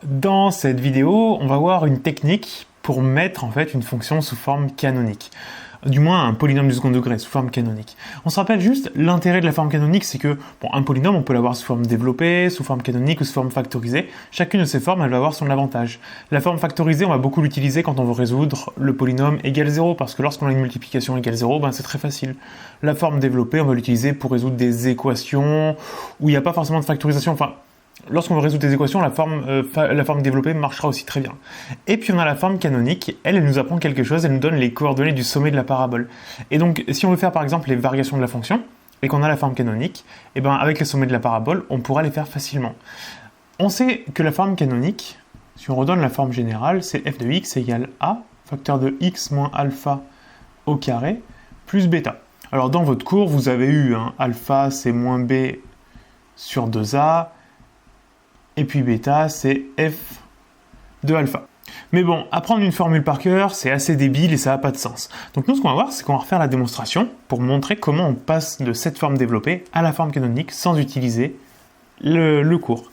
Dans cette vidéo, on va voir une technique pour mettre en fait une fonction sous forme canonique. Du moins un polynôme du second degré sous forme canonique. On se rappelle juste, l'intérêt de la forme canonique, c'est que un polynôme, on peut l'avoir sous forme développée, sous forme canonique ou sous forme factorisée. Chacune de ces formes, elle va avoir son avantage. La forme factorisée, on va beaucoup l'utiliser quand on veut résoudre le polynôme égale 0, parce que lorsqu'on a une multiplication égale 0, c'est très facile. La forme développée, on va l'utiliser pour résoudre des équations où il n'y a pas forcément de factorisation. Lorsqu'on veut résoudre des équations, la forme développée marchera aussi très bien. Et puis on a la forme canonique, elle nous apprend quelque chose, elle nous donne les coordonnées du sommet de la parabole. Et donc si on veut faire par exemple les variations de la fonction, et qu'on a la forme canonique, avec les sommets de la parabole, on pourra les faire facilement. On sait que la forme canonique, si on redonne la forme générale, c'est f de x égale a, facteur de x moins alpha au carré, plus bêta. Alors dans votre cours, vous avez eu alpha c'est moins b sur 2a, et puis bêta, c'est f de alpha. Mais bon, apprendre une formule par cœur, c'est assez débile et ça n'a pas de sens. Donc nous, ce qu'on va voir, c'est qu'on va refaire la démonstration pour montrer comment on passe de cette forme développée à la forme canonique sans utiliser le cours.